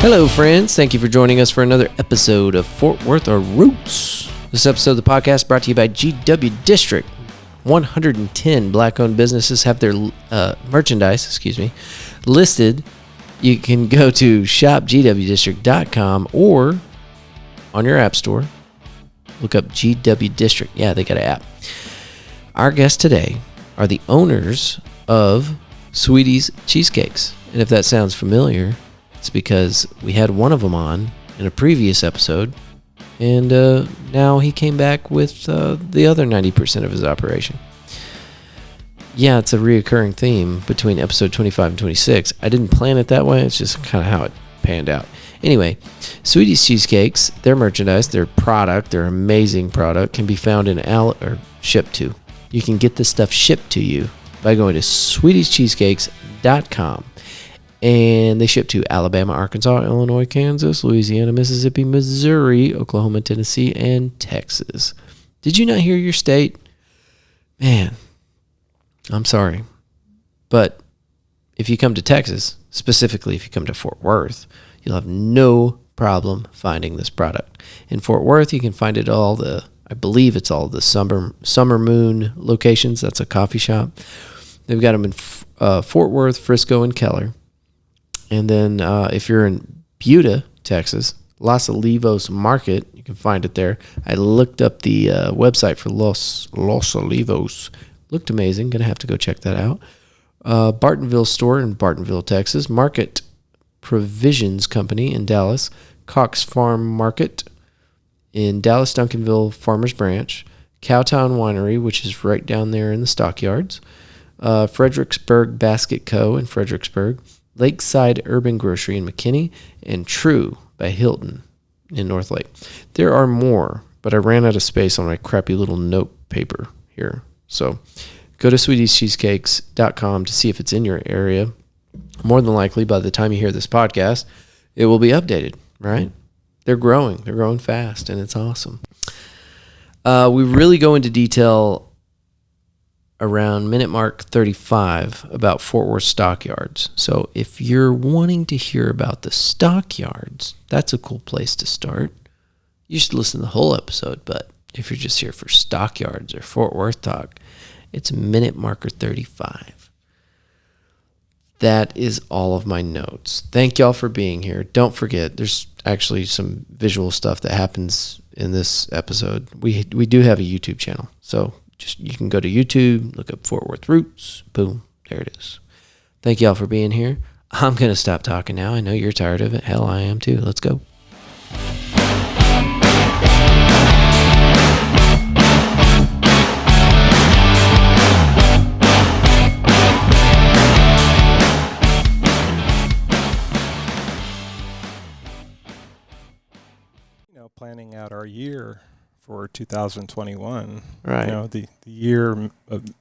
Hello, friends. Thank you for joining us for another episode of Fortworthroots. This episode of the podcast is brought to you by GW District. 110 black-owned businesses have their merchandise, listed. You can go to shopgwdistrict.com or on your app store, look up GW District. Yeah, they got an app. Our guests today are the owners of Sweeties Cheesecakes. And if that sounds familiar, it's because we had one of them on in a previous episode, and now he came back with the other 90% of his operation. Yeah, it's a reoccurring theme between episode 25 and 26. I didn't plan it that way. It's just kind of how it panned out. Anyway, Sweeties Cheesecakes, their merchandise, their product, their amazing product, can be found in or shipped to. You can get this stuff shipped to you by going to sweetiescheesecakes.com. And they ship to Alabama, Arkansas, Illinois, Kansas, Louisiana, Mississippi, Missouri, Oklahoma, Tennessee, and Texas. Did you not hear your state? Man, I'm sorry. But if you come to Texas, specifically if you come to Fort Worth, you'll have no problem finding this product. In Fort Worth, you can find it I believe it's all the Summer Moon locations. That's a coffee shop. They've got them in Fort Worth, Frisco, and Keller. And then if you're in Buda, Texas, Los Olivos Market, you can find it there. I looked up the website for Los Olivos. Looked amazing. Going to have to go check that out. Bartonville store in Bartonville, Texas. Market Provisions Company in Dallas. Cox Farm Market in Dallas, Duncanville Farmers Branch. Cowtown Winery, which is right down there in the stockyards. Fredericksburg Basket Co. in Fredericksburg. Lakeside Urban Grocery in McKinney, and True by Hilton in North Lake. There are more, but I ran out of space on my crappy little note paper here. So go to sweetiescheesecakes.com to see if it's in your area. More than likely, by the time you hear this podcast, it will be updated, right? They're growing. They're growing fast, and it's awesome. We really go into detail around minute mark 35 about Fort Worth stockyards. So if you're wanting to hear about the stockyards, that's a cool place to start. You should listen to the whole episode, but if you're just here for stockyards or Fort Worth talk, it's minute marker 35. That is all of my notes. Thank y'all for being here. Don't forget, there's actually some visual stuff that happens in this episode. We do have a YouTube channel, so you can go to YouTube, look up Fortworthroots, boom, there it is. Thank y'all for being here. I'm going to stop talking now. I know you're tired of it. Hell, I am too. Let's go. Planning out our year for 2021, right? The year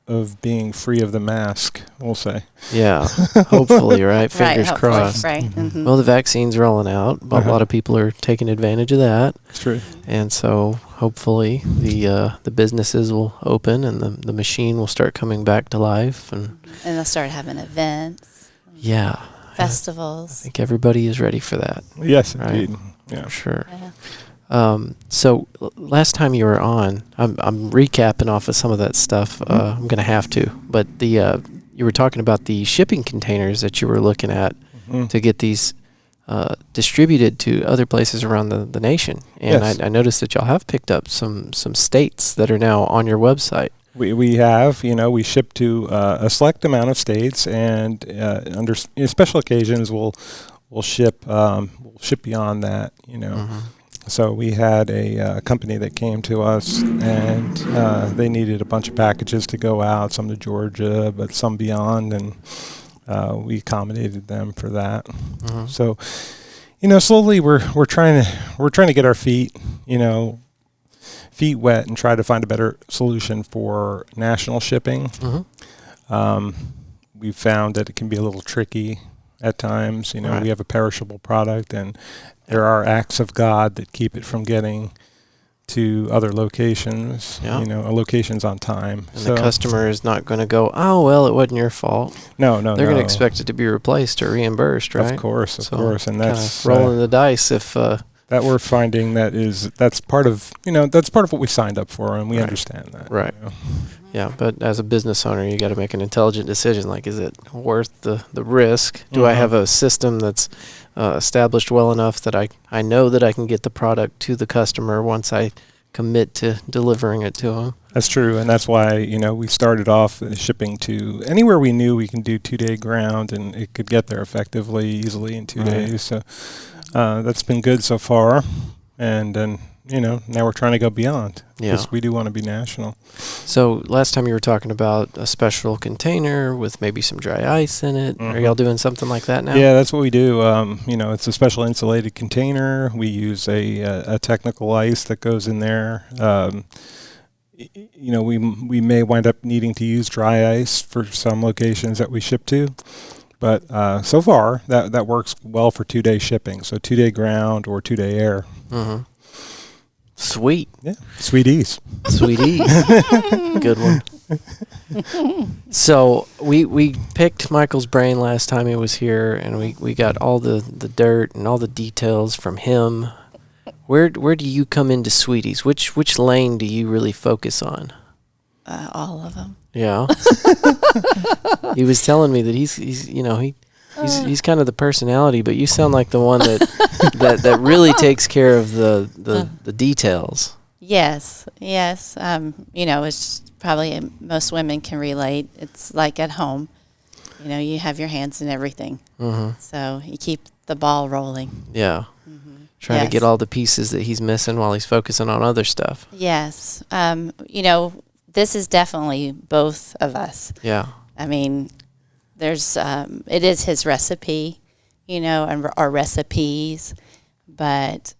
of being free of the mask, we'll say. Yeah, hopefully, right? Fingers crossed. Right. Mm-hmm. Well, the vaccine's rolling out, but a lot of people are taking advantage of that. That's true. And so, hopefully, the businesses will open and the machine will start coming back to life, and they'll start having events. Yeah. Festivals. I think everybody is ready for that. Yes, right? indeed. Yeah, for sure. Yeah. So last time you were on, I'm recapping off of some of that stuff. I'm going to have to, but you were talking about the shipping containers that you were looking at to get these distributed to other places around the nation. And yes. I noticed that y'all have picked up some states that are now on your website. We have, we ship to a select amount of states, and under special occasions we'll ship beyond that, Mm-hmm. So we had a company that came to us, and they needed a bunch of packages to go out, some to Georgia, but some beyond, and we accommodated them for that. Mm-hmm. So, slowly we're trying to get our feet wet and try to find a better solution for national shipping. Mm-hmm. We've found that it can be a little tricky at times. Right. We have a perishable product, and there are acts of God that keep it from getting to other locations, Yeah. locations on time. And the customer is not going to go, oh, well, it wasn't your fault. No. They're going to expect it to be replaced or reimbursed, right? Of course. And that's rolling the dice if... that we're finding that's part of what we signed up for, and we understand that. Right. Yeah, but as a business owner, you got to make an intelligent decision. Like, is it worth the risk? Do I have a system that's established well enough that I know that I can get the product to the customer once I commit to delivering it to them? That's true, and that's why we started off shipping to anywhere we knew we can do 2-day ground, and it could get there effectively, easily in 2 days. So that's been good so far, and then now we're trying to go beyond. Yeah, because we do want to be national. So last time you were talking about a special container with maybe some dry ice in it. Are y'all doing something like that now? Yeah, that's what we do. It's a special insulated container. We use a technical ice that goes in there. We may wind up needing to use dry ice for some locations that we ship to. But so far, that works well for 2-day shipping. So 2-day ground or 2-day air. Mm-hmm. Sweet. Yeah. Sweeties. Good one. So we picked Michael's brain last time he was here, and we got all the dirt and all the details from him. Where do you come into Sweeties? Which lane do you really focus on? All of them. Yeah. He was telling me that he's kind of the personality, but you sound like the one that really takes care of the details. Yes. It's probably most women can relate. It's like at home. You have your hands in everything. Mm-hmm. So you keep the ball rolling. Yeah. Mm-hmm. Trying to get all the pieces that he's missing while he's focusing on other stuff. Yes. This is definitely both of us. Yeah. I mean, there's it is his recipe, and our recipes, but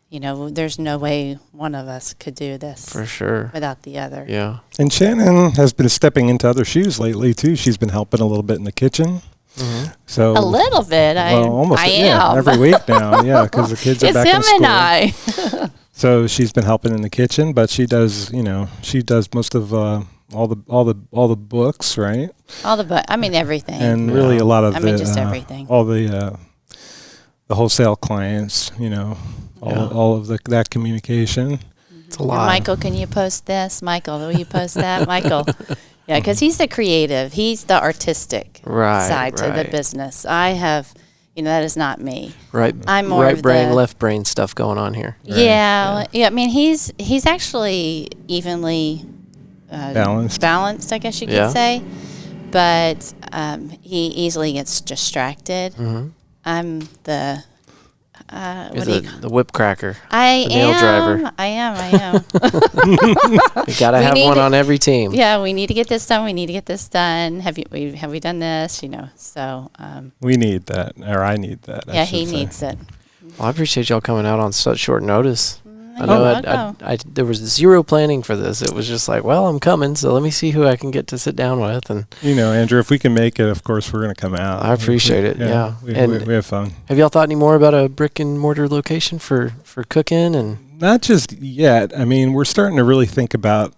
there's no way one of us could do this for sure without the other. Yeah. And Shannon has been stepping into other shoes lately too. She's been helping a little bit in the kitchen. Mm-hmm. So a little bit. Almost. I am every week now. Yeah, because the kids are back in school. It's him and I. So she's been helping in the kitchen, but she does most of all the books, right? All the books. I mean everything. And really a lot of just everything. All the wholesale clients, all of that communication. It's a lot. Michael, can you post this? Michael, will you post that? Michael. Yeah, because he's the creative. He's the artistic side to the business. I have, that is not me. Right. I'm more right brain, left brain stuff going on here. Right. Yeah. I mean, he's actually evenly balanced, I guess you could say. But he easily gets distracted. Mm-hmm. I'm the the whip cracker. I am. Nail driver. I am. You gotta have one on every team. Yeah, we need to get this done. Have we done this? So. We need that, or I need that. Yeah, he needs it. Well, I appreciate y'all coming out on such short notice. I know there was zero planning for this. It was just like, well, I'm coming, so let me see who I can get to sit down with. And Andrew, if we can make it, of course, we're going to come out. I appreciate it. Yeah. We have fun. Have y'all thought any more about a brick and mortar location for cooking? And not just yet. I mean, we're starting to really think about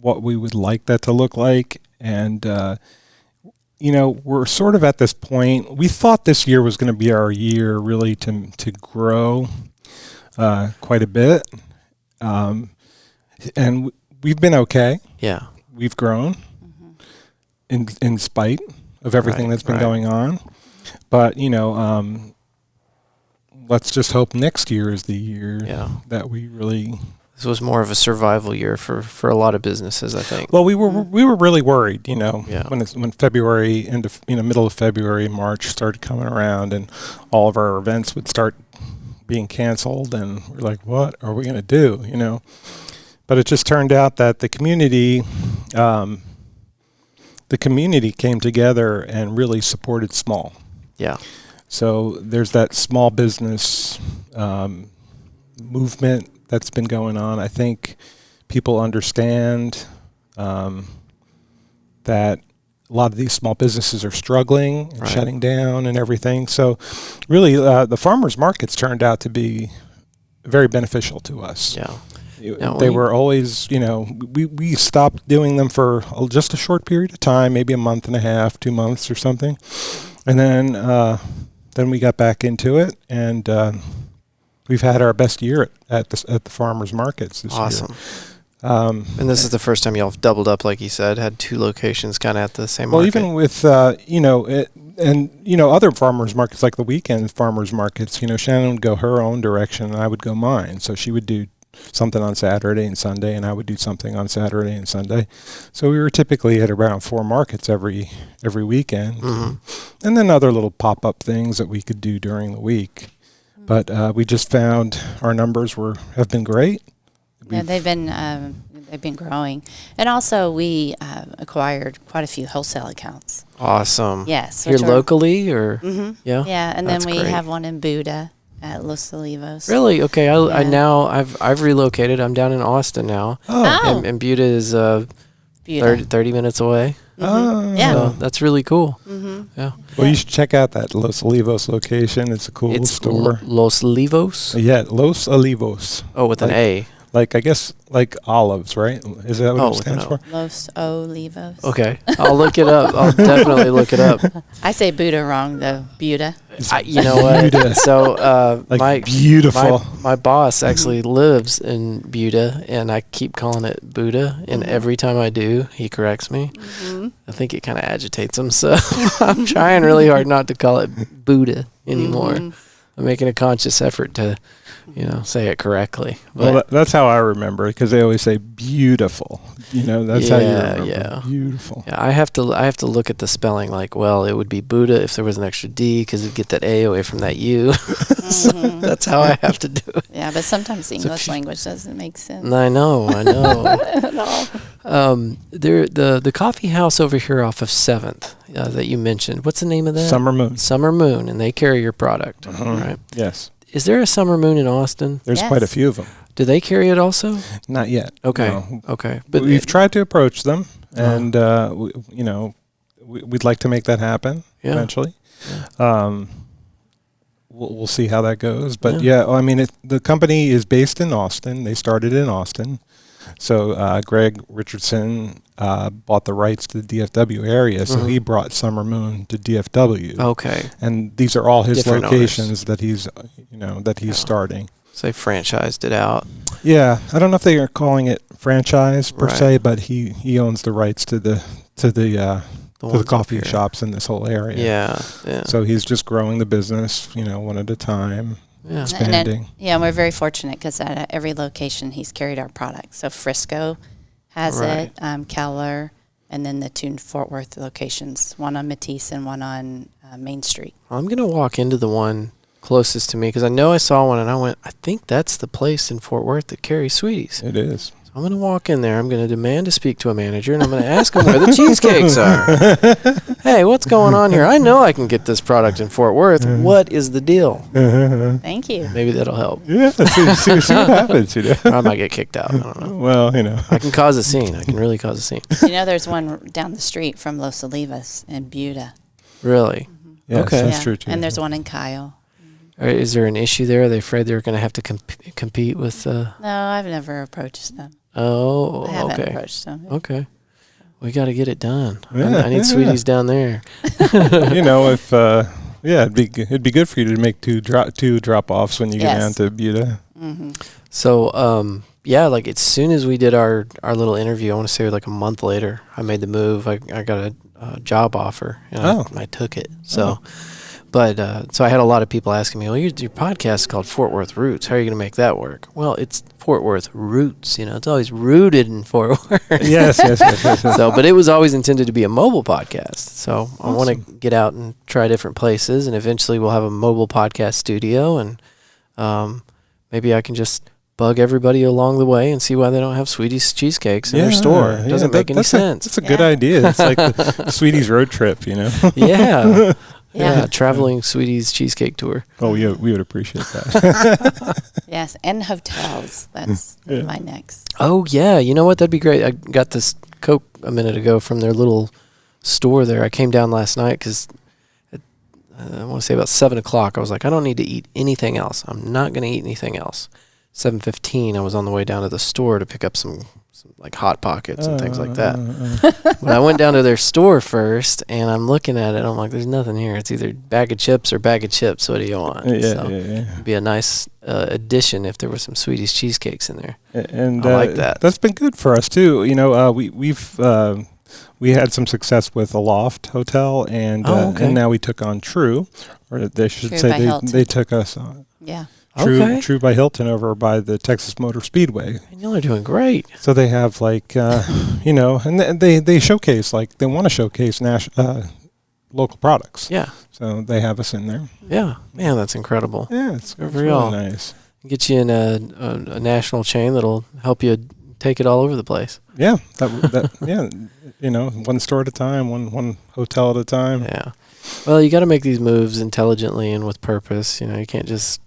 what we would like that to look like. And, we're sort of at this point. We thought this year was going to be our year really to grow quite a bit, and we've been okay. Yeah, we've grown in spite of everything that's been going on. But let's just hope next year is the year that we really. This was more of a survival year for a lot of businesses, I think. Well, we were really worried, when February middle of February, March started coming around, and all of our events would start being canceled, and we're like, what are we going to do, But it just turned out that the community came together and really supported small. Yeah. So there's that small business movement that's been going on. I think people understand that a lot of these small businesses are struggling and shutting down and everything. So really, the farmers markets turned out to be very beneficial to us. Yeah. They were always, we stopped doing them for just a short period of time, maybe a month and a half, 2 months or something. And then we got back into it, and we've had our best year at the farmers markets this year. Awesome. And this is the first time y'all have doubled up, like you said, had 2 locations kind of at the same market. Well, even with, other farmers markets, like the weekend farmers markets, Shannon would go her own direction and I would go mine. So she would do something on Saturday and Sunday, and I would do something on Saturday and Sunday. So we were typically at around 4 markets every weekend. Mm-hmm. And then other little pop-up things that we could do during the week. But we just found our numbers have been great. Yeah, they've been growing, and also we acquired quite a few wholesale accounts. Awesome. Yes, here locally, or yeah, and that's then we great. have one in Buda at Los Olivos. Really? Okay. I've relocated. I'm down in Austin now. Oh. And Buda is 30 minutes away. Mm-hmm. Yeah. So that's really cool. Mm-hmm. Yeah. Well, you should check out that Los Olivos location. It's a cool store. Los Olivos? Yeah, Los Olivos. Oh, with an A. Like, I guess, like olives, right? Is that what it stands for? Los Olivos. Okay. I'll look it up. I'll definitely look it up. I say Buda wrong, though. Buda. You know what? So, beautiful. My boss actually lives in Buda, and I keep calling it Buddha, and every time I do, he corrects me. Mm-hmm. I think it kind of agitates him, so I'm trying really hard not to call it Buddha anymore. Mm-hmm. I'm making a conscious effort to, say it correctly. But well, that's how I remember it, because they always say beautiful. That's how you remember. Yeah. Beautiful. Yeah, I have to look at the spelling. Like, well, it would be Buddha if there was an extra D, because it'd get that A away from that U. So that's how I have to do it. Yeah, but sometimes the English language doesn't make sense. I know. At all. The coffee house over here off of 7th that you mentioned. What's the name of that? Summer Moon. Summer Moon, and they carry your product, right? Yes. Is there a Summer Moon in Austin? There's quite a few of them. Do they carry it also? Not yet. Okay. No. Okay. But we've tried to approach them, and we'd like to make that happen eventually. Yeah. We'll see how that goes. But the company is based in Austin. They started in Austin. So Greg Richardson bought the rights to the DFW area, so he brought Summer Moon to DFW. Okay. And these are all his different locations owners that he's starting. So they franchised it out. Yeah, I don't know if they are calling it franchise per se, but he owns the rights to the coffee shops in this whole area. Yeah. So he's just growing the business, one at a time. Yeah. Expanding. And we're very fortunate because at every location he's carried our product. So Frisco has it, Keller, and then the 2 Fort Worth locations, one on Matisse and one on Main Street. I'm going to walk into the one closest to me because I know I saw one and I went, I think that's the place in Fort Worth that carries Sweeties. It is. So I'm going to walk in there. I'm going to demand to speak to a manager, and I'm going to ask him where the cheesecakes are. Hey, what's going on here? I know I can get this product in Fort Worth. What is the deal? Thank you. Maybe that'll help. Yeah, see what happens. Or I might get kicked out. I don't know. Well, I can cause a scene. I can really cause a scene. There's one down the street from Los Olivos in Buda. Really? Mm-hmm. Yes, okay. That's true, too. And there's one in Kyle. Is there an issue there? Are they afraid they're going to have to compete with... No, I've never approached them. Oh, I haven't approached them. Okay. We got to get it done. Yeah, I need Sweeties down there. If it'd be good for you to make two drop offs when you get down to Buda. Mm-hmm. So like as soon as we did our little interview, I want to say like a month later, I made the move. I got a job offer and I took it. So. But so I had a lot of people asking me, well, your podcast is called Fortworthroots. How are you going to make that work? Well, it's Fortworthroots. It's always rooted in Fort Worth. Yes. So, but it was always intended to be a mobile podcast. So awesome. I want to get out and try different places, and eventually we'll have a mobile podcast studio, and maybe I can just bug everybody along the way and see why they don't have Sweeties Cheesecakes in their store. It doesn't make any sense. That's a good idea. It's like the Sweeties road trip, Yeah. Yeah, traveling Sweeties Cheesecake tour. Oh, we would appreciate that. Yes, and hotels. That's my next. Oh, yeah. You know what? That'd be great. I got this Coke a minute ago from their little store there. I came down last night because I want to say about 7 o'clock. I was like, I don't need to eat anything else. I'm not going to eat anything else. 7:15, I was on the way down to the store to pick up some like Hot Pockets and things like that. But I went down to their store first, and I'm looking at it. I'm like, there's nothing here. It's either bag of chips or bag of chips. What do you want? Yeah. It'd be a nice addition if there was some Sweeties Cheesecakes in there. And I like that. That's been good for us too. We had some success with a Loft Hotel, and and now we took on True, or they should True say they took us on. Yeah. True by Hilton over by the Texas Motor Speedway. And y'all are doing great. So they have like, and they showcase, like they want to showcase local products. Yeah. So they have us in there. Yeah. Man, that's incredible. Yeah, it's really really nice. Get you in a national chain that'll help you take it all over the place. Yeah. One store at a time, one hotel at a time. Yeah. Well, you got to make these moves intelligently and with purpose. You can't just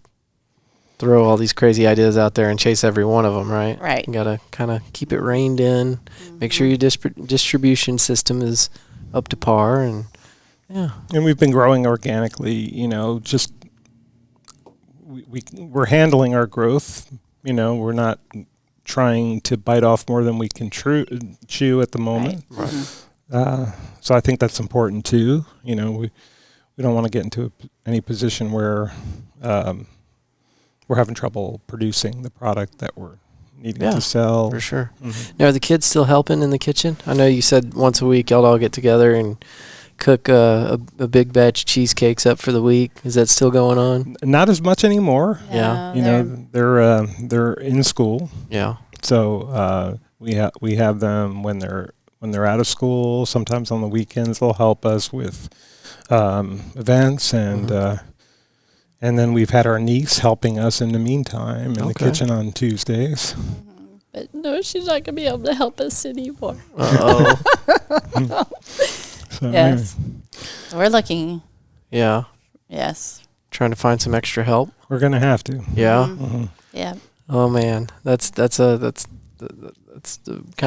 throw all these crazy ideas out there and chase every one of them, right? Right. You got to kind of keep it reined in, make sure your distribution system is up to par, and yeah. And we've been growing organically, just we're handling our growth. We're not trying to bite off more than we can chew at the moment. Right. So I think that's important too. We don't want to get into any position where we're having trouble producing the product that we're needing to sell. For sure. Mm-hmm. Now, are the kids still helping in the kitchen? I know you said once a week y'all all get together and cook a big batch of cheesecakes up for the week. Is that still going on? Not as much anymore. Yeah. They're in school. Yeah. So we have them when they're out of school. Sometimes on the weekends they'll help us with events and then we've had our niece helping us in the meantime in the kitchen on Tuesdays. But no, she's not going to be able to help us anymore. Uh-oh. So, yes. We're looking. Yeah. Yes. Trying to find some extra help. We're going to have to. Yeah. Mm-hmm. Yeah. Oh man, that's kind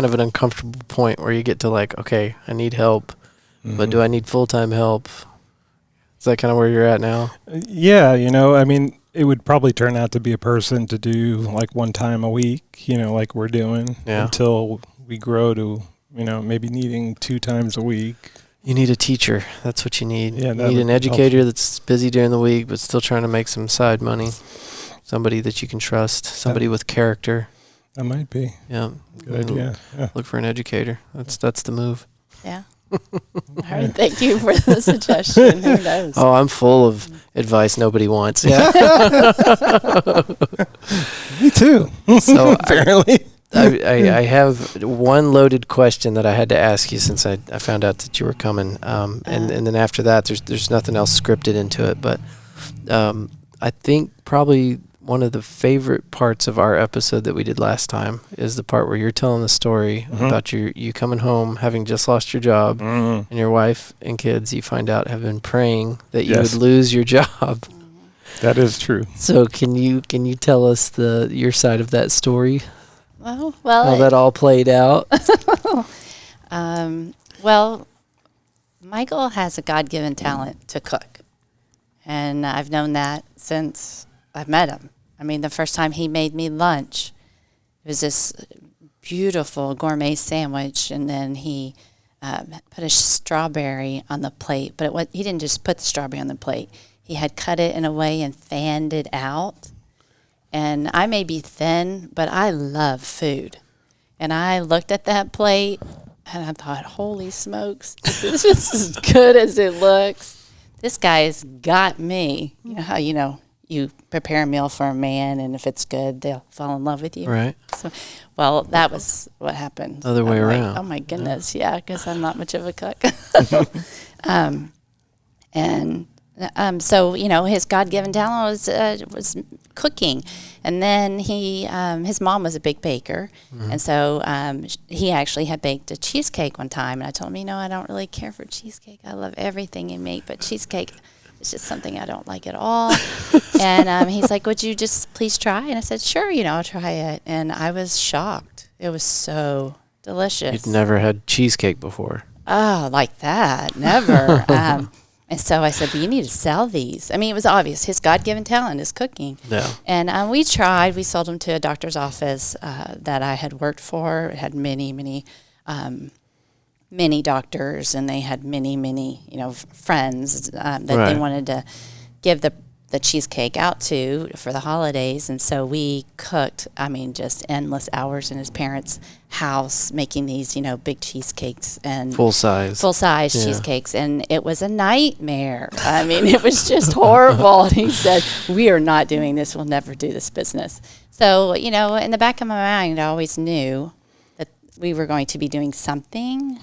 of an uncomfortable point where you get to like, okay, I need help, but do I need full-time help? Is that kind of where you're at now? Yeah, it would probably turn out to be a person to do like one time a week, like we're doing until we grow to, maybe needing 2 times a week. You need a teacher. That's what you need. Yeah, you need an educator that's busy during the week but still trying to make some side money. Somebody that you can trust. Somebody with character. That might be. Yeah. Good idea. Yeah. Look for an educator. That's the move. Yeah. All right. Thank you for the suggestion. Who knows? Oh, I'm full of advice nobody wants. Yeah. Me too. So apparently. I have one loaded question that I had to ask you since I found out that you were coming. And then after that, there's nothing else scripted into it. But I think probably one of the favorite parts of our episode that we did last time is the part where you're telling the story about you coming home, having just lost your job, and your wife and kids, you find out, have been praying that you would lose your job. That is true. So can you tell us your side of that story? Well, how that all played out? Well, Michael has a God-given talent to cook, and I've known that since I've met him. I mean, the first time he made me lunch, it was this beautiful gourmet sandwich, and then he put a strawberry on the plate. But he didn't just put the strawberry on the plate. He had cut it in a way and fanned it out. And I may be thin, but I love food. And I looked at that plate, and I thought, holy smokes, this is just as good as it looks. This guy's got me. You know how, you prepare a meal for a man, and if it's good, they'll fall in love with you. Right. So, well, that was what happened. Other way around. Like, oh, my goodness, yeah, because I'm not much of a cook. So, his God-given talent was cooking. And then his mom was a big baker. And so he actually had baked a cheesecake one time. And I told him, I don't really care for cheesecake. I love everything you make, but cheesecake is just something I don't like at all. And he's like, would you just please try? And I said, sure, I'll try it. And I was shocked. It was so delicious. You'd never had cheesecake before. Oh, like that. Never. And so I said, well, you need to sell these. I mean, it was obvious. His God-given talent is cooking. Yeah. And we tried. We sold them to a doctor's office that I had worked for. It had many doctors, and they had many, friends that they wanted to give the cheesecake out to for the holidays. And so we cooked, just endless hours in his parents' house making these, big cheesecakes and full size cheesecakes. And it was a nightmare. It was just horrible. And he said, we are not doing this. We'll never do this business. So, in the back of my mind, I always knew that we were going to be doing something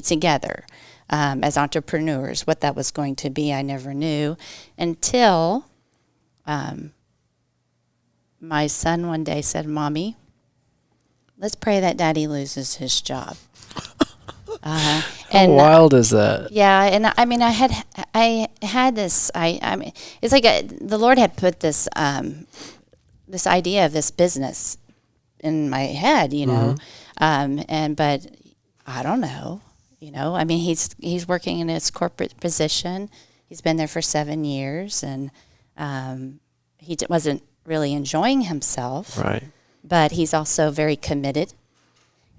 together. As entrepreneurs, what that was going to be, I never knew until my son one day said, Mommy, let's pray that Daddy loses his job. How wild is that? Yeah, and I had this. It's like the Lord had put this this idea of this business in my head, but I don't know. He's working in his corporate position. He's been there for 7 years, and he wasn't really enjoying himself. Right. But he's also very committed,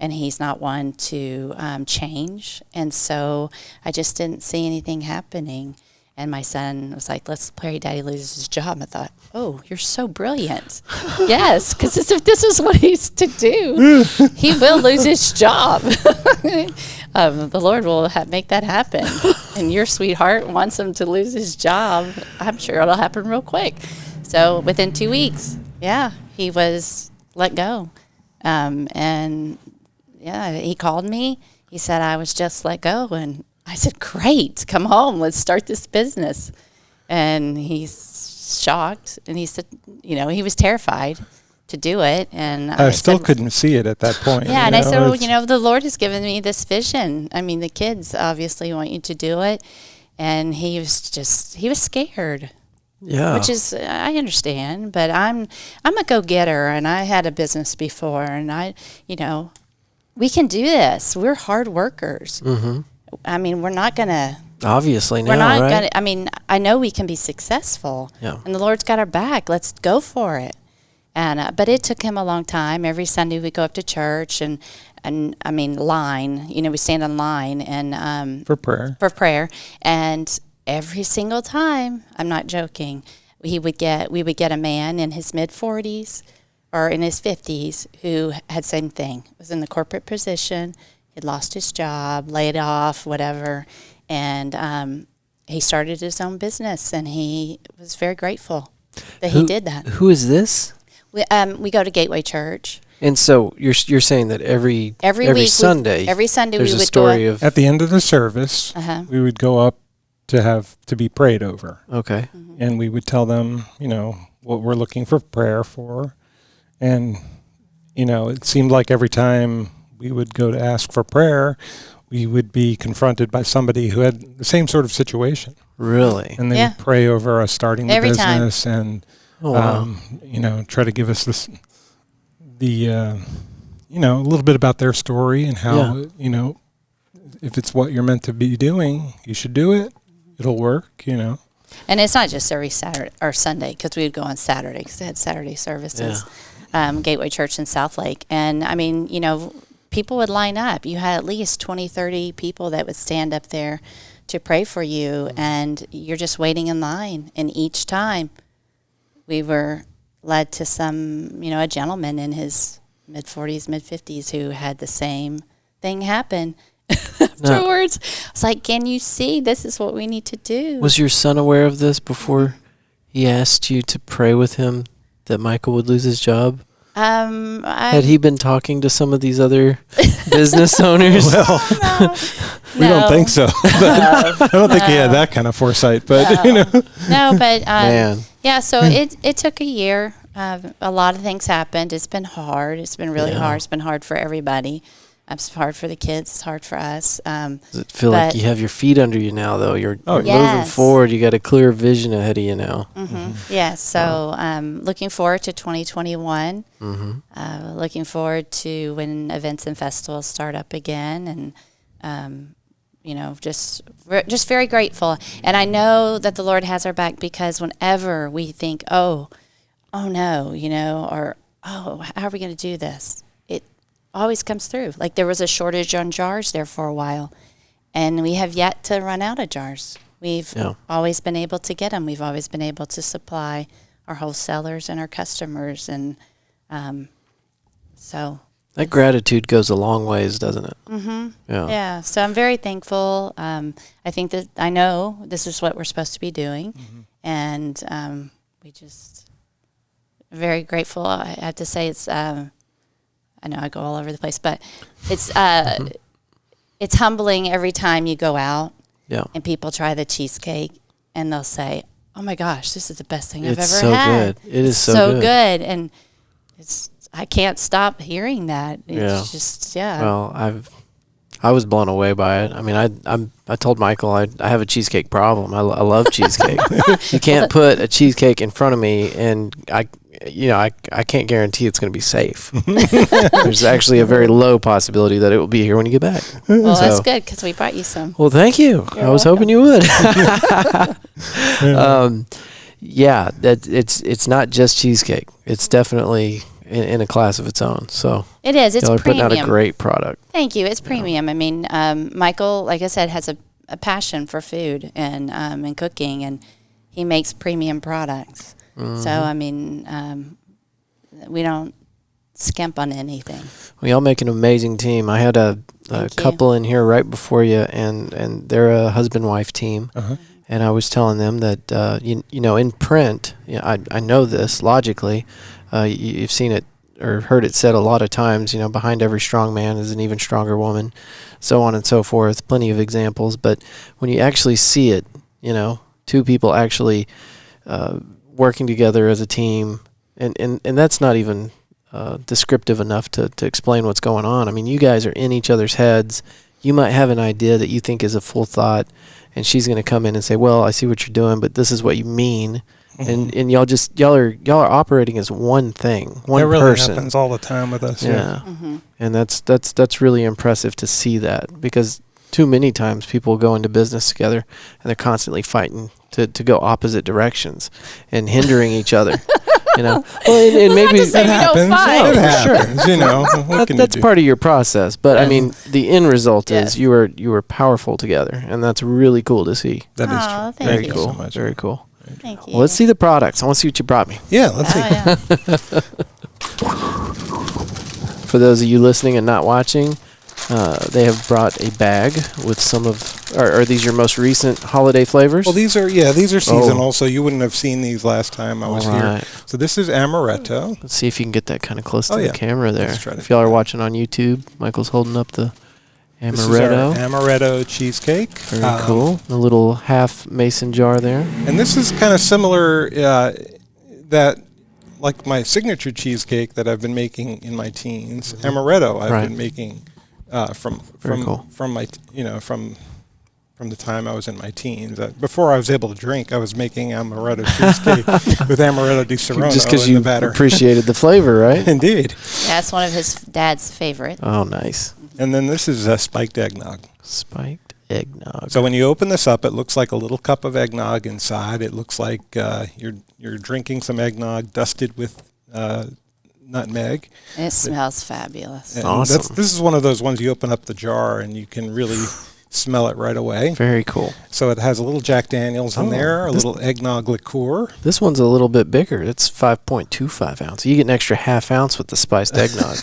and he's not one to change. And so I just didn't see anything happening. And my son was like, let's pray Daddy loses his job. I thought, oh, you're so brilliant. Yes, because if this is what he's to do, he will lose his job. The Lord will make that happen. And your sweetheart wants him to lose his job. I'm sure it'll happen real quick. So within 2 weeks, he was let go. He called me. He said, I was just let go. And I said, great, come home, let's start this business. And he's shocked, and he said, he was terrified to do it. And I still couldn't see it at that point. Yeah, and I said, well, the Lord has given me this vision. The kids obviously want you to do it. And he was scared. Yeah. Which is, I understand, but I'm a go-getter, and I had a business before, and we can do this. We're hard workers. Mm-hmm. We're not going to. Obviously, we're not right? going to. I know we can be successful. Yeah. And the Lord's got our back. Let's go for it. And but it took him a long time. Every Sunday we go up to church and line. We stand on line and for prayer. For prayer, and every single time, I'm not joking, we would get a man in his mid-40s or in his 50s who had same thing. Was in the corporate position. He'd lost his job, laid off, whatever, and he started his own business, and he was very grateful that he did that. Who is this? We go to Gateway Church. And so you're saying that every Sunday, there's we would a story of at the end of the service, we would go up to be prayed over. Okay. Mm-hmm. And we would tell them, what we're looking for prayer for, and it seemed like every time we would go to ask for prayer, we would be confronted by somebody who had the same sort of situation. Really? And they would pray over us starting the business and, try to give us this, a little bit about their story and how, if it's what you're meant to be doing, you should do it. It'll work, And it's not just every Saturday or Sunday, because we would go on Saturday because they had Saturday services. Yeah. Gateway Church in Southlake. And, people would line up. You had at least 20, 30 people that would stand up there to pray for you, and you're just waiting in line. And each time we were led to a gentleman in his mid-40s, mid-50s who had the same thing happen. Afterwards, I was like, can you see this is what we need to do? Was your son aware of this before he asked you to pray with him that Michael would lose his job? Had he been talking to some of these other business owners? Well, we don't think so. I don't think he had that kind of foresight, but No, but Man. Yeah. So it took a year. A lot of things happened. It's been hard. It's been really hard. It's been hard for everybody. It's hard for the kids. It's hard for us. Does it feel like you have your feet under you now, though? You're moving Yes. forward. You got a clear vision ahead of you now. Mm-hmm. Yeah. So looking forward to 2021. Mm-hmm. Looking forward to when events and festivals start up again, and just very grateful. And I know that the Lord has our back, because whenever we think, oh no, or, oh, how are we going to do this? It always comes through. Like, there was a shortage on jars there for a while, and we have yet to run out of jars. We've always been able to get them. We've always been able to supply our wholesalers and our customers. And so that gratitude goes a long ways, doesn't it? Mm-hmm. Yeah. So I'm very thankful. I think that I know this is what we're supposed to be doing. Mm-hmm. And we just very grateful. I have to say it's, I know I go all over the place, but it's it's humbling every time you go out and people try the cheesecake and they'll say, oh my gosh, this is the best thing I've ever had. Good. It is so good. And I can't stop hearing that. It's just, Well, I was blown away by it. I mean, I told Michael I have a cheesecake problem. I love cheesecake. You can't put a cheesecake in front of me, and I can't guarantee it's going to be safe. There's actually a very low possibility that it will be here when you get back. Well, that's good, because we brought you some. Well, thank you. I was hoping you would. It's not just cheesecake. It's definitely in a class of its own. So it is. It's premium. Putting out a great product. Thank you. It's premium. I mean, Michael, like I said, has a passion for food and cooking, and he makes premium products. Mm-hmm. So I mean, we don't skimp on anything. Well, y'all make an amazing team. I had a couple in here right before you, and they're a husband-wife team. Uh-huh. And I was telling them that in print, I know this logically. You've seen it or heard it said a lot of times, behind every strong man is an even stronger woman, so on and so forth, plenty of examples. But when you actually see it, two people actually working together as a team, and that's not even descriptive enough to explain what's going on. I mean, you guys are in each other's heads. You might have an idea that you think is a full thought, and she's going to come in and say, well, I see what you're doing, but this is what you mean. Mm-hmm. And y'all are operating as one thing, one person. That really happens all the time with us. Yeah. Mm-hmm. And that's really impressive to see that, because too many times people go into business together and they're constantly fighting to go opposite directions and hindering each other. Well, and maybe that happens. It happens. Sure. That's part of your process. But I mean, the end result is you were powerful together, and that's really cool to see. That is true. Very you cool. So much. Very cool. Thank you. Well, let's see the products. I want to see what you brought me. Yeah, let's see. Yeah. For those of you listening and not watching, they have brought a bag with some of. Are these your most recent holiday flavors? Well, these are seasonal, so you wouldn't have seen these last time I was here. So this is amaretto. Let's see if you can get that kind of close to the camera there. If y'all are watching on YouTube, Michael's holding up the amaretto. This is our amaretto cheesecake. Very cool. A little half mason jar there. And this is kind of similar like my signature cheesecake that I've been making in my teens. Mm-hmm. Amaretto I've been making from the time I was in my teens. Before I was able to drink, I was making amaretto cheesecake with amaretto di Serrano just because in you the batter. Appreciated the flavor, right? Indeed. Yeah, it's one of his dad's favorites. Oh, nice. And then this is spiked eggnog. Spiked eggnog. So when you open this up, it looks like a little cup of eggnog inside. It looks like you're drinking some eggnog dusted with nutmeg. It smells fabulous. And awesome. This is one of those ones you open up the jar and you can really smell it right away. Very cool. So it has a little Jack Daniels in there, a little eggnog liqueur. This one's a little bit bigger. It's 5.25 ounces. You get an extra half ounce with the spiced eggnog.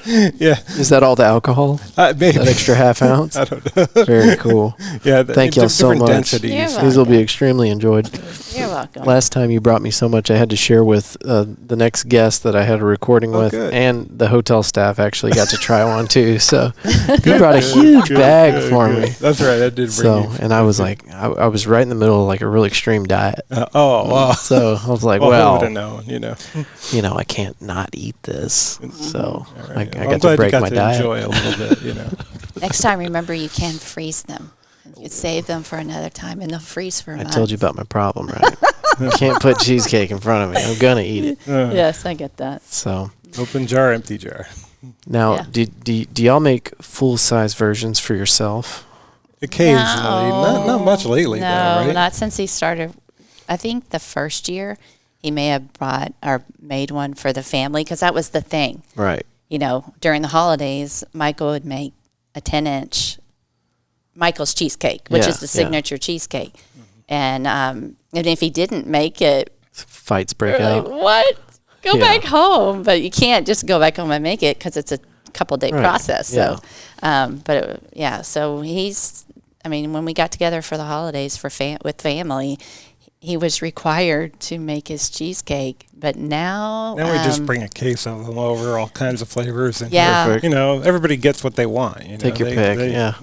Yeah. Is that all the alcohol? Maybe. That extra half ounce? I don't know. Very cool. Yeah. Thank y'all so much. Densities. These will be extremely enjoyed. You're welcome. Last time you brought me so much, I had to share with the next guest that I had a recording with, good. and the hotel staff actually got to try one too. So you brought a huge bag for me. That's right. I did bring you. And I was like, I was right in the middle of like a really extreme diet. Wow. So I was like, who would have known, I can't not eat this. So right. I got to break my diet. Enjoy a little bit, Next time, remember, you can freeze them. You could save them for another time, and they'll freeze for a month. I told you about my problem, right? You can't put cheesecake in front of me. I'm going to eat it. Yes, I get that. So open jar, empty jar. Now, do y'all make full-size versions for yourself? Occasionally, not much lately, no, though, right? not since he started. I think the first year he may have brought or made one for the family because that was the thing. Right. You know, during the holidays, Michael would make a 10-inch Michael's cheesecake, which is the signature cheesecake. And if he didn't make it, fights break out. Like, what? Go back home. But you can't just go back home and make it because it's a couple-day process. So, so he's. I mean, when we got together for the holidays with family, he was required to make his cheesecake, but now we just bring a case of them over, all kinds of flavors, and Perfect. Everybody gets what they want. Take your pick.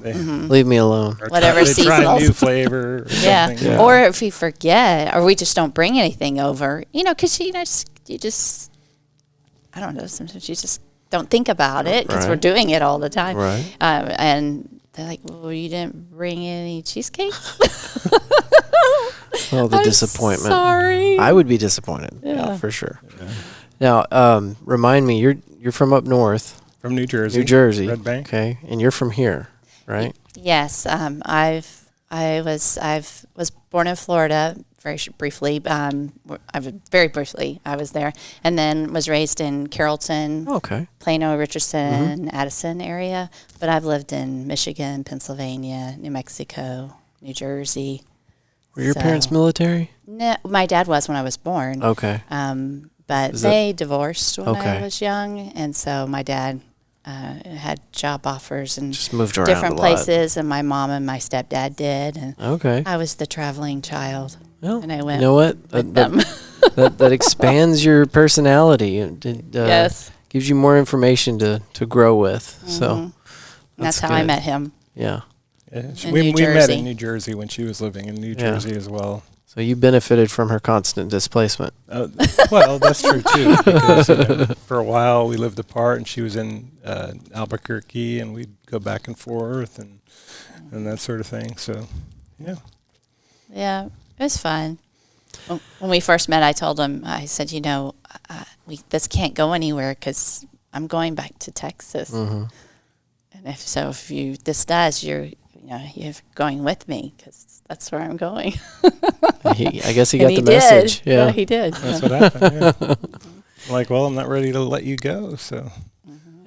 Leave me alone. Whatever they try a new flavor. Or something. Yeah, or if we forget, or we just don't bring anything over, because you just I don't know. Sometimes you just don't think about it because we're doing it all the time, right? And they're like, "Well, you didn't bring any cheesecake." Oh, the disappointment. Sorry. I would be disappointed. Yeah, for sure. Yeah. Now, remind me, you're from up north. From New Jersey. New Jersey. Red Bank. Okay. And you're from here, right? Yes. I was born in Florida very briefly. Very briefly I was there, and then was raised in Carrollton, Plano, Richardson, Addison area. But I've lived in Michigan, Pennsylvania, New Mexico, New Jersey. Were your parents military? No, my dad was when I was born. Okay. But they divorced when I was young, and so my dad had job offers and just moved around different a lot. places, and my mom and my stepdad did, and I was the traveling child. Well, and I went. You know what? That expands your personality. Yes. Gives you more information to grow with. So that's how I met him. Yeah. Yeah, we met in New Jersey when she was living in New Jersey as well. So you benefited from her constant displacement. Well, that's true too. Because for a while we lived apart, and she was in Albuquerque, and we'd go back and forth, and that sort of thing. So, yeah, it was fun. When we first met, I told him, I said, this can't go anywhere because I'm going back to Texas, and if this does, you're going with me because that's where I'm going. I guess he got the message. Yeah, he did. That's what happened. Yeah. Like, well, I'm not ready to let you go. So.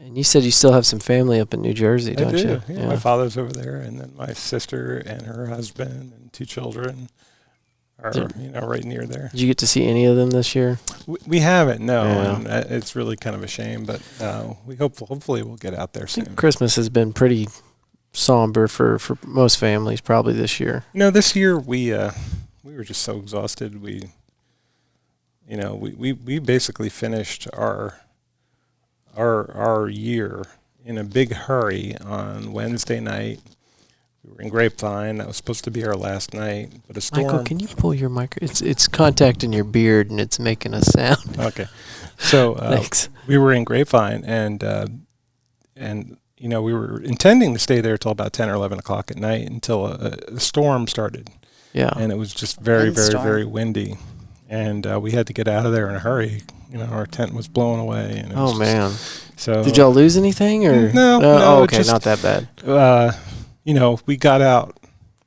And you said you still have some family up in New Jersey, don't you? Yeah, my father's over there, and then my sister and her husband and 2 children are right near there. Did you get to see any of them this year? We haven't, no. And it's really kind of a shame, but we hopefully we'll get out there soon. I think Christmas has been pretty somber for most families probably this year. This year we were just so exhausted. We basically finished our year in a big hurry on Wednesday night. We were in Grapevine. That was supposed to be our last night, but a storm. Michael, can you pull your mic? It's contacting your beard and it's making a sound. Okay, so thanks. We were in Grapevine and we were intending to stay there till about 10 or 11 o'clock at night until a storm started. Yeah. And it was just very, very, very windy. And we had to get out of there in a hurry. Our tent was blowing away. And it was man. So did y'all lose anything or? No, okay, not that bad. We got out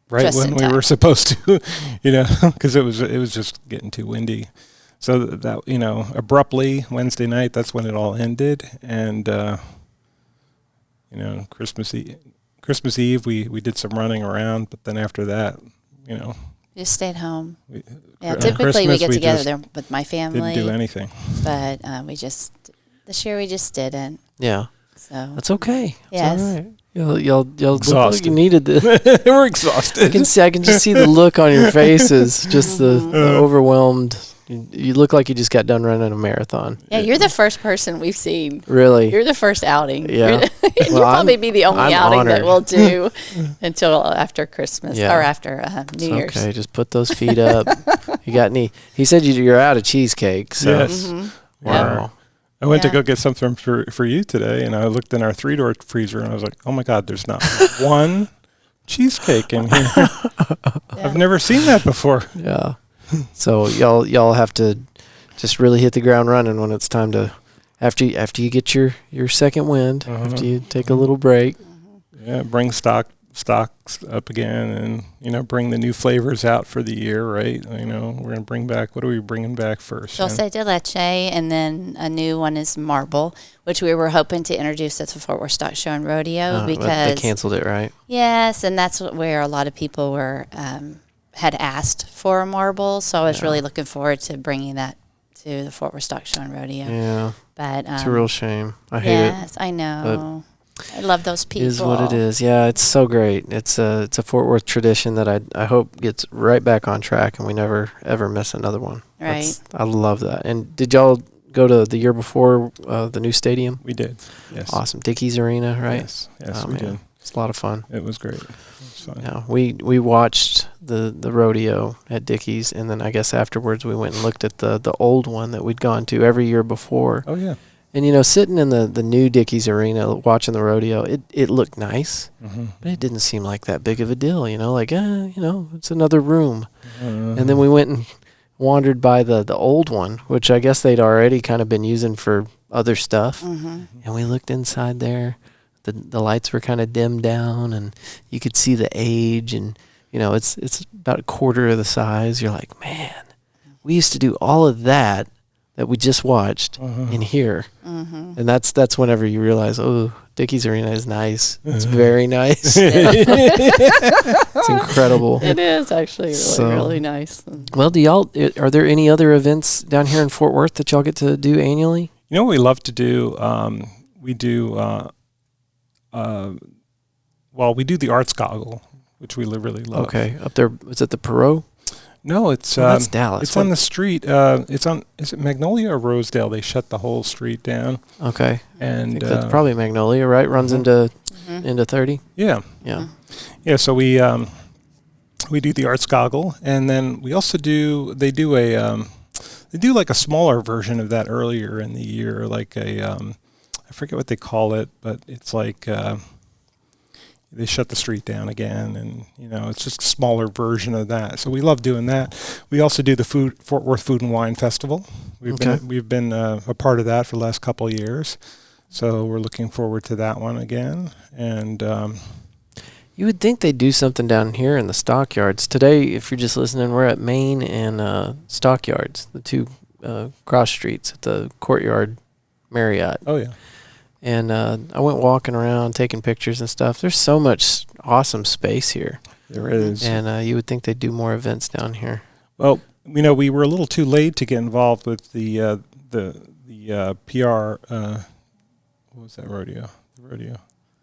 right just when we were supposed to, because it was just getting too windy. So that, abruptly Wednesday night, that's when it all ended. And, Christmas Eve, we did some running around, but then after that, just stayed home. Typically we get together there with my family. Didn't do anything. But this year we just didn't. Yeah. So that's okay. Yes. It's all right. Y'all look like you needed this. We're exhausted. I can just see the look on your faces, just the overwhelmed. You look like you just got done running a marathon. Yeah, you're the first person we've seen. Really? You're the first outing. Yeah. You'll probably be the only outing honored. that we'll do until after Christmas or after New Year's. Okay, just put those feet up. You got any? He said you're out of cheesecake. So. Yes. Wow. Yeah. I went to go get something for you today, and I looked in our 3-door freezer, and I was like, oh, my God, there's not one cheesecake in here. I've never seen that before. Yeah. So y'all have to just really hit the ground running when it's time to after you get your second wind, after you take a little break. Yeah, bring stock stocks up again, and bring the new flavors out for the year, right? We're gonna bring back. What are we bringing back first? Dulce de leche, and then a new one is marble, which we were hoping to introduce at the Fort Worth Stock Show and Rodeo because they canceled it, right? Yes, and that's where a lot of people were had asked for a marble. So I was really looking forward to bringing that to the Fort Worth Stock Show and Rodeo. Yeah, but it's a real shame. I hate it. Yes, I know. I love those people. It is what it is. Yeah, it's so great. It's a Fort Worth tradition that I hope gets right back on track, and we never ever miss another one. Right. I love that. And did y'all go to the year before the new stadium? We did. Yes. Awesome. Dickies Arena, right? Yes. We did. It's a lot of fun. It was great. It was fun. Yeah, we watched the rodeo at Dickies, and then I guess afterwards we went and looked at the old one that we'd gone to every year before. Oh yeah. And sitting in the new Dickies Arena watching the rodeo, it looked nice, but it didn't seem like that big of a deal. It's another room. And then we went and wandered by the old one, which I guess they'd already kind of been using for other stuff. And we looked inside there. The lights were kind of dimmed down, and you could see the age, and it's about a quarter of the size. You're like, man, we used to do all of that we just watched in here. And that's whenever you realize, oh, Dickies Arena is nice. It's very nice. It's incredible. It is actually really nice. Well, are there any other events down here in Fort Worth that y'all get to do annually? What we love to do? We do we do the Arts Goggle, which we really love. Okay, up there, is it the Perot? No, it's that's Dallas. It's on the street. Is it Magnolia or Rosedale? They shut the whole street down. Okay, and that's probably Magnolia, right? Runs into 30. Yeah. So we do the Arts Goggle, and then we also do. They do like a smaller version of that earlier in the year, like I forget what they call it, but it's like. They shut the street down again, and it's just a smaller version of that. So we love doing that. We also do the Fort Worth Food and Wine Festival. We've been a part of that for the last couple of years, so we're looking forward to that one again. And you would think they'd do something down here in the Stockyards today. If you're just listening, we're at Main and Stockyards, the two cross streets at the Courtyard Marriott. Oh yeah. And I went walking around, taking pictures and stuff. There's so much awesome space here. There is. And you would think they'd do more events down here. Well, we were a little too late to get involved with the PR. What was that rodeo? The rodeo.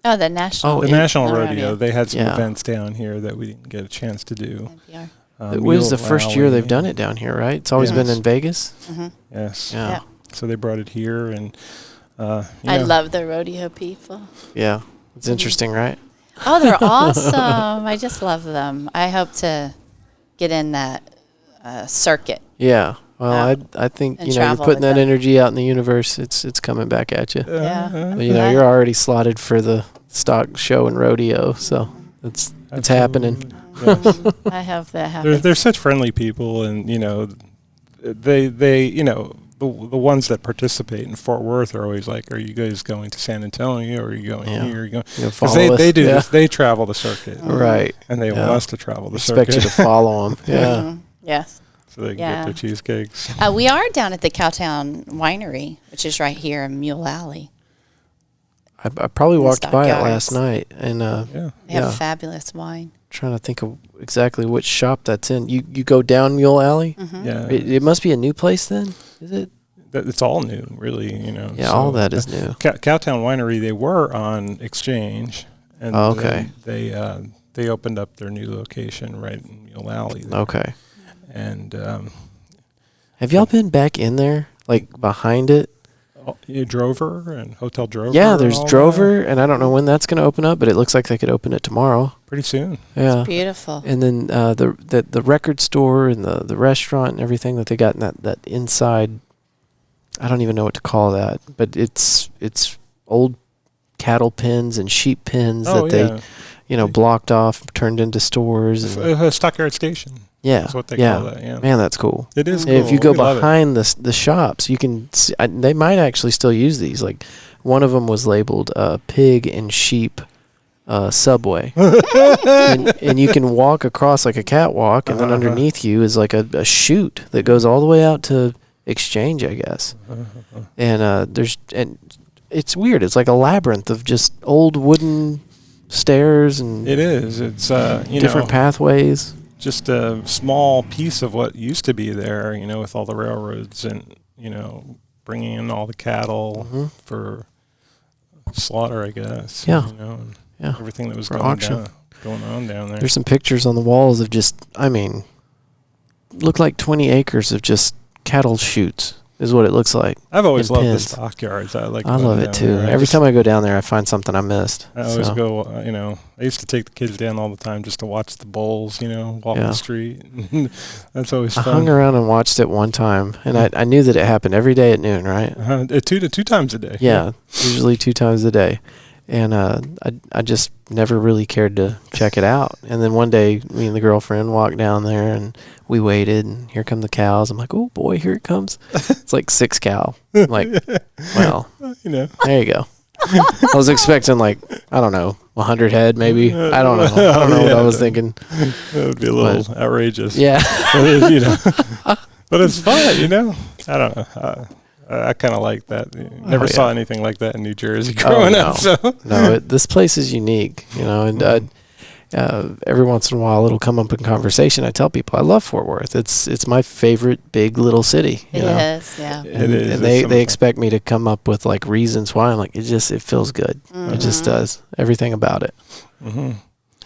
Oh, the national. The national rodeo. They had some events down here that we didn't get a chance to do. It was the first year they've done it down here, right? It's always been in Vegas. Yes. Yeah. So they brought it here, and. I love the rodeo people. Yeah. It's interesting, right? Oh, they're awesome. I just love them. I hope to get in that circuit. Yeah. Well, I think, you're putting that energy out in the universe. It's coming back at you. Yeah. But, you're already slotted for the stock show and rodeo, so it's happening. Yes. I hope that happens. They're such friendly people, and, they the ones that participate in Fort Worth are always like, are you guys going to San Antonio, or are you going here? Because they do this. They travel the circuit. Right. And they want us to travel the circuit. Expect you to follow them. Yeah. Yes. So they can get their cheesecakes. We are down at the Cowtown Winery, which is right here in Mule Alley. I probably walked by it last night. And they have fabulous wine. Trying to think of exactly which shop that's in. You go down Mule Alley? Yeah. It must be a new place then, is it? It's all new, really, Yeah, so all that is new. Cowtown Winery, they were on Exchange, and then they opened up their new location right in Mule Alley. There. Okay. And have y'all been back in there, like behind it? Drover and Hotel Drover. Yeah, there's Drover, and I don't know when that's going to open up, but it looks like they could open it tomorrow. Pretty soon. Yeah. It's beautiful. And then the record store and the restaurant and everything that they got in that inside, I don't even know what to call that, but it's old cattle pens and sheep pens they blocked off, turned into stores. And Stockyard Station. Yeah. That's what they call that, yeah. Man, that's cool. It is cool. If you go behind the shops, you can see, they might actually still use these. Like, one of them was labeled pig and sheep subway. and you can walk across like a catwalk, and then underneath you is like a chute that goes all the way out to Exchange, I guess. And it's weird. It's like a labyrinth of just old wooden stairs and it is. It's different pathways. Just a small piece of what used to be there, with all the railroads and bringing in all the cattle for slaughter, I guess. Yeah. And Yeah. everything that was For going auction. on down there. There's some pictures on the walls of just, look like 20 acres of just cattle chutes is what it looks like. I've always in loved pens. the stockyards. I love it too. Every time I go down there, I find something I missed. I always go, I used to take the kids down all the time just to watch the bulls, walk the street. That's always fun. I hung around and watched it one time, and I knew that it happened every day at noon, right? Two times a day. Yeah, usually 2 times a day. And I just never really cared to check it out. And then one day, me and the girlfriend walked down there, and we waited, and here come the cows. I'm like, oh, boy, here it comes. It's like 6 cow. I'm like, well, there you go. I was expecting, 100 head maybe. I don't know. I don't know what I was thinking. That would be a little outrageous. Yeah. But it's fun, I don't know. I kind of like that. Never saw anything like that in New Jersey growing up. So. No, this place is unique, and every once in a while it'll come up in conversation. I tell people I love Fort Worth. It's my favorite big little city. It is, yeah. It is. And they expect me to come up with reasons why. I'm like, it feels good. It just does. Everything about it. Mm-hmm.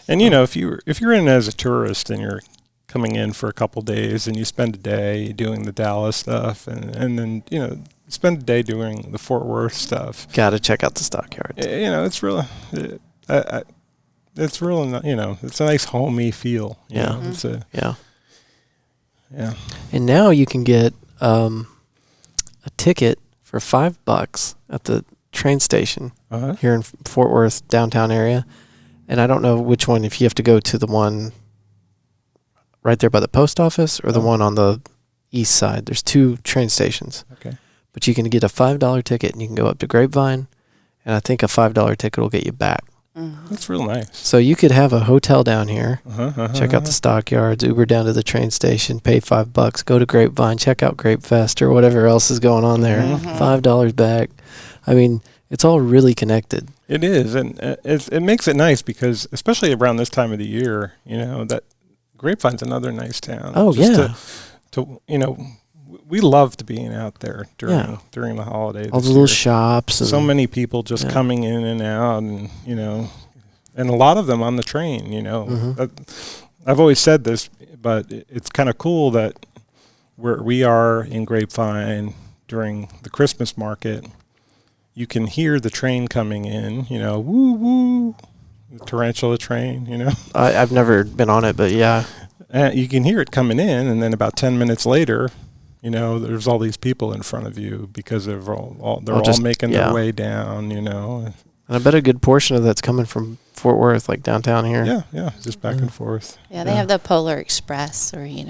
And if you're in as a tourist and you're coming in for a couple days and you spend a day doing the Dallas stuff and then spend a day doing the Fort Worth stuff. Got to check out the stockyards. It's really, it's really, it's a nice homey feel. Yeah. Yeah. And now you can get a ticket for $5 at the train station here in Fort Worth downtown area. And I don't know which one, if you have to go to the one right there by the post office or the one on the east side. There's 2 train stations. Okay. But you can get a $5 ticket, and you can go up to Grapevine, and I think a $5 ticket will get you back. That's real nice. So you could have a hotel down here, check out the stockyards, Uber down to the train station, pay $5, go to Grapevine, check out Grape Fest or whatever else is going on there. $5 back. It's all really connected. It is, and it makes it nice because, especially around this time of the year, that Grapevine's another nice town. Oh, To we loved being out there during the holidays. All the little shops. So many people just coming in and out, and and a lot of them on the train. I've always said this, but it's kind of cool that where we are in Grapevine during the Christmas market, you can hear the train coming in. Woo woo, the tarantula train. I've never been on it, but yeah. You can hear it coming in, and then about 10 minutes later, there's all these people in front of you because they're all making their way down, And I bet a good portion of that's coming from Fort Worth, like downtown here. Yeah, just back and forth. Yeah, they have the Polar Express, or you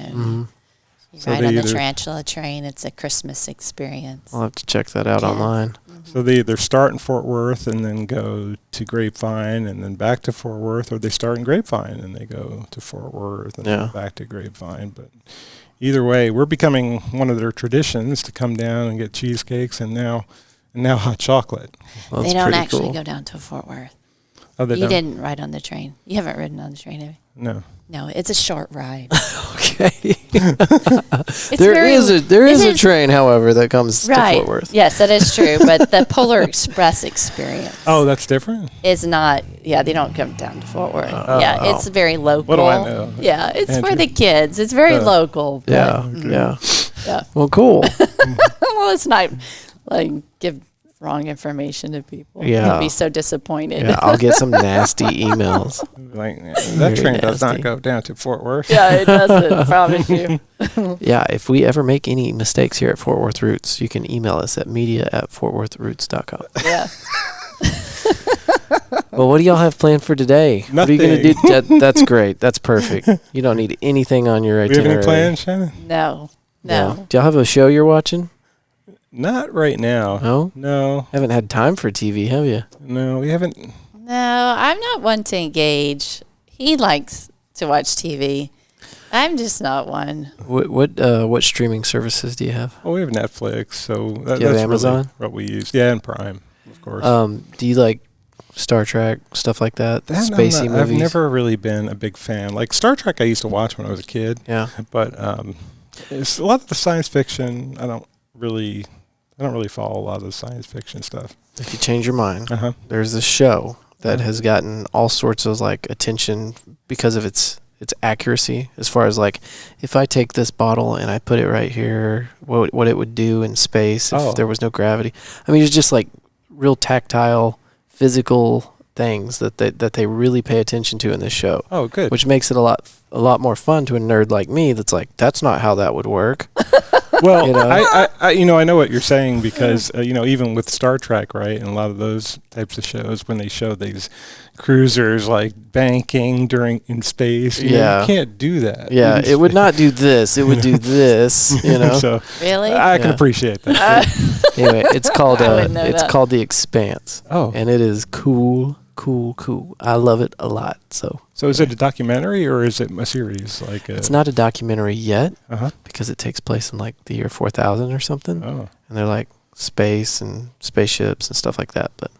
ride on the tarantula train. It's a Christmas experience. I'll have to check that out online. So they either start in Fort Worth and then go to Grapevine and then back to Fort Worth, or they start in Grapevine and they go to Fort Worth and then back to Grapevine. But either way, we're becoming one of their traditions to come down and get cheesecakes and now hot chocolate. Well, they don't actually go down to Fort Worth. Oh, they You don't? didn't ride on the train. You haven't ridden on the train, have you? No. No, it's a short ride. Okay. There is a train, however, that comes to Fort Worth. Yes, that is true. But the Polar Express experience. Oh, that's different? Is not. Yeah, they don't come down to Fort Worth. It's very local. What do I know? Yeah, it's Andrew? for the kids. It's very local. Yeah, Yeah. Well, cool. Well, it's not give wrong information to people. Yeah. They'll be so disappointed. Yeah, I'll get some nasty emails. That train does not go down to Fort Worth. Yeah, it doesn't. Promise you. Yeah, if we ever make any mistakes here at Fortworthroots, you can email us at media@fortworthroots.com. Yeah. Well, what do y'all have planned for today? Nothing. What are you going to do? That's great. That's perfect. You don't need anything on your Do you itinerary. have any plans, Shannon? No. Do y'all have a show you're watching? Not right now. No? No. Haven't had time for TV, have you? No, we haven't. No, I'm not one to engage. He likes to watch TV. I'm just not one. What streaming services do you have? Well, we have Netflix, so Do you have that's Amazon? really what we use. Yeah, and Prime, of course. Do you like Star Trek, stuff like that? Spacey movies? I've never really been a big fan. Like Star Trek, I used to watch when I was a kid. Yeah. But it's a lot of the science fiction. I don't really follow a lot of the science fiction stuff. If you change your mind, there's this show that has gotten all sorts of like attention because of its accuracy, as far as like, if I take this bottle and I put it right here, what it would do in space if there was no gravity. I mean, it's just like real tactile, physical things that they really pay attention to in this show. Oh, good. Which makes it a lot more fun to a nerd like me that's like, that's not how that would work. Well, I know what you're saying, because even with Star Trek, right, and a lot of those types of shows, when they show these cruisers like banking in space, you can't do that. Yeah, it would not do this. It would do this. So really, I can appreciate that. Anyway, it's called called The Expanse. Oh, and it is cool. I love it a lot. So is it a documentary or is it a series? It's not a documentary yet, because it takes place in like the year 4000 or something. Oh, and they're like space and spaceships and stuff like that. But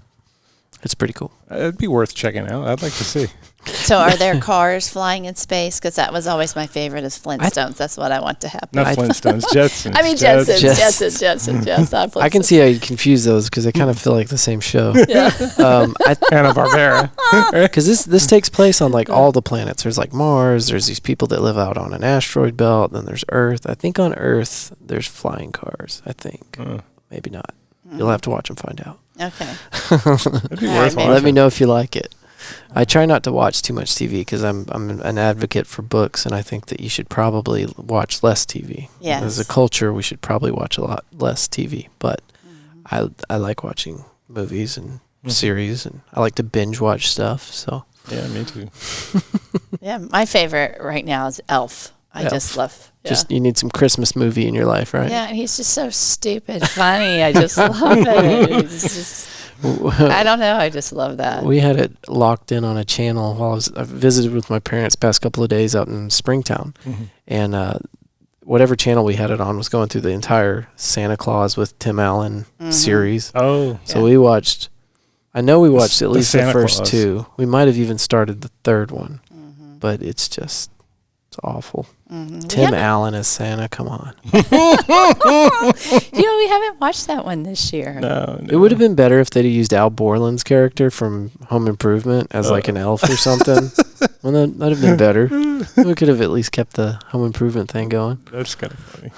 it's pretty cool. It'd be worth checking out. I'd like to see. So are there cars flying in space? Because that was always my favorite, is Flintstones. That's what I want to happen. Not Flintstones, Jetsons. I mean Jetsons. I can see how you confuse those because they kind of feel like the same show. Yeah. Hanna-Barbera. Because this takes place on like all the planets. There's like Mars. There's these people that live out on an asteroid belt. Then there's Earth. I think on Earth there's flying cars. I think maybe not. You'll have to watch and find out. Okay. It'd be worth watching. Let me know if you like it. I try not to watch too much TV because I'm an advocate for books, and I think that you should probably watch less TV. Yes. As a culture, we should probably watch a lot less TV. But I like watching movies and series, and I like to binge watch stuff. So yeah, me too. Yeah, my favorite right now is Elf. I just love. Yeah. Just you need some Christmas movie in your life, right? Yeah, and he's just so stupid, funny. I just love it. It's just. I don't know. I just love that. We had it locked in on a channel while I visited with my parents past couple of days out in Springtown, and whatever channel we had it on was going through the entire Santa Claus with Tim Allen series. Oh, so we watched. I know we watched at least the first Claus. 2. We might have even started the third one, but it's awful. Tim Allen as Santa, come on. We haven't watched that one this year. No. It would have been better if they'd used Al Borland's character from Home Improvement as like an elf or something. Well, that'd have been better. We could have at least kept the Home Improvement thing going. That's kind of funny.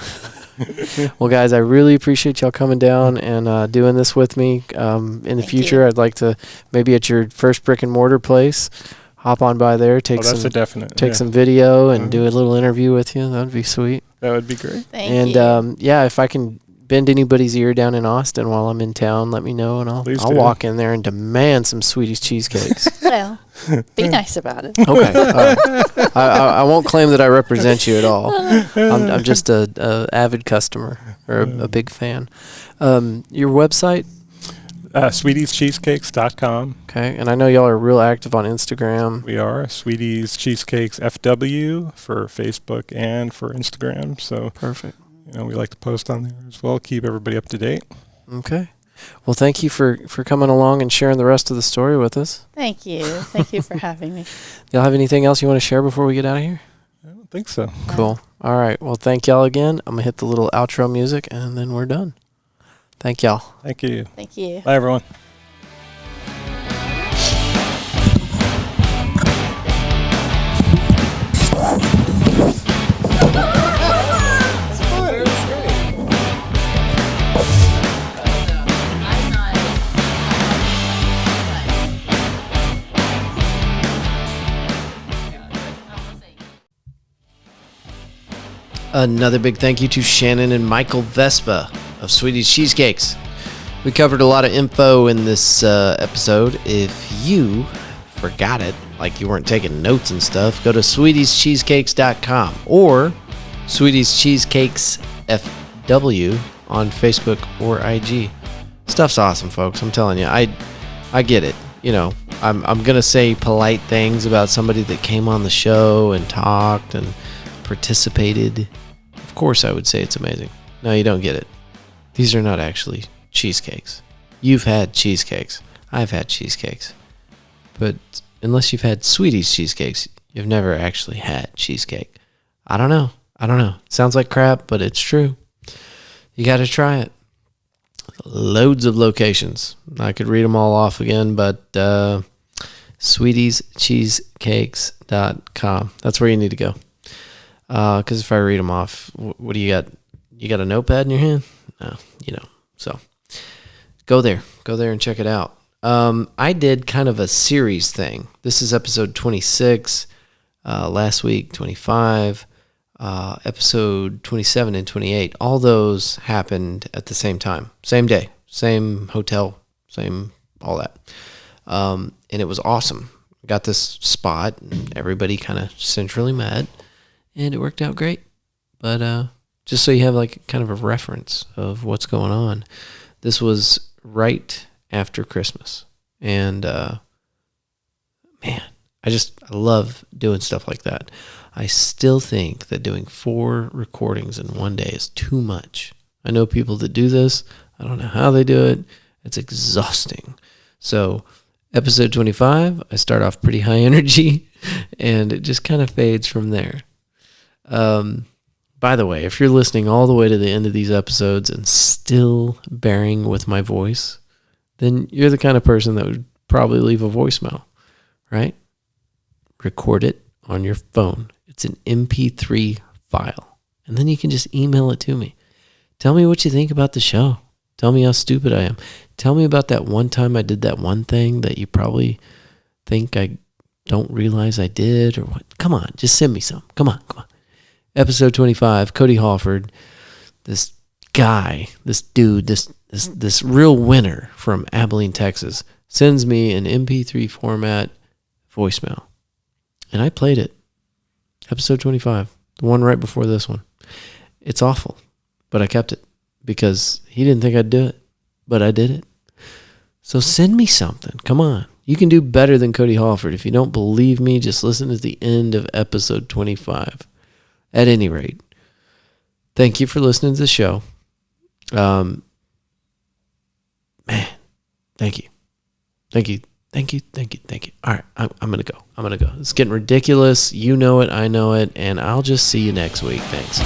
Well, guys, I really appreciate y'all coming down and doing this with me. In the future, I'd like to maybe at your first brick and mortar place, hop on by there, take some video and do a little interview with you. That would be sweet. That would be great. Thank you. If I can bend anybody's ear down in Austin while I'm in town, let me know, and I'll walk in there and demand some Sweeties Cheesecakes. Well, be nice about it. Okay. All right. I won't claim that I represent you at all. I'm just a avid customer or a big fan. Your website? SweetiesCheesecakes.com. Okay, and I know y'all are real active on Instagram. We are Sweeties Cheesecakes FW for Facebook and for Instagram. So perfect. We like to post on there as well. Keep everybody up to date. Okay. Well, thank you for coming along and sharing the rest of the story with us. Thank you. Thank you for having me. Y'all have anything else you want to share before we get out of here? I don't think so. Cool. All right. Well, thank y'all again. I'm going to hit the little outro music, and then we're done. Thank y'all. Thank you. Thank you. Bye, everyone. Another big thank you to Shannon and Michael Vespa of Sweeties Cheesecakes. We covered a lot of info in this episode. If you forgot it, like you weren't taking notes and stuff, go to SweetiesCheesecakes.com or Sweeties Cheesecakes FW on Facebook or IG. Stuff's awesome, folks. I'm telling you. I get it. I'm gonna say polite things about somebody that came on the show and talked and participated, of course I would say it's amazing. No, you don't get it. These are not actually cheesecakes. You've had cheesecakes. I've had cheesecakes. But unless you've had Sweeties Cheesecakes, you've never actually had cheesecake. I don't know. It sounds like crap, but it's true. You got to try it. Loads of locations. I could read them all off again, but SweetiesCheesecakes.com. That's where you need to go. Because if I read them off, what do you got? You got a notepad in your hand? No, so go there and check it out. I did kind of a series thing. This is episode 26, last week 25, episode 27 and 28. All those happened at the same time, same day, same hotel, same all that. And it was awesome. Got this spot and everybody kind of centrally met and it worked out great. But just so you have like kind of a reference of what's going on, this was right after Christmas. And man, I love doing stuff like that. I still think that doing 4 recordings in one day is too much. I know people that do this. I don't know how they do it. It's exhausting. So episode 25, I start off pretty high energy and it just kind of fades from there. By the way, if you're listening all the way to the end of these episodes and still bearing with my voice, then you're the kind of person that would probably leave a voicemail, right? Record it on your phone. It's an MP3 file. And then you can just email it to me. Tell me what you think about the show. Tell me how stupid I am. Tell me about that one time I did that one thing that you probably think I don't realize I did or what. Come on, just send me some. Come on. Episode 25, Cody Halford, this guy, this dude, this real winner from Abilene, Texas, sends me an MP3 format voicemail. And I played it. Episode 25, the one right before this one. It's awful, but I kept it because he didn't think I'd do it, but I did it. So send me something. Come on. You can do better than Cody Halford. If you don't believe me, just listen to the end of episode 25. At any rate, thank you for listening to the show. Man, thank you. All right, I'm going to go. It's getting ridiculous. You know it, I know it, and I'll just see you next week. Thanks.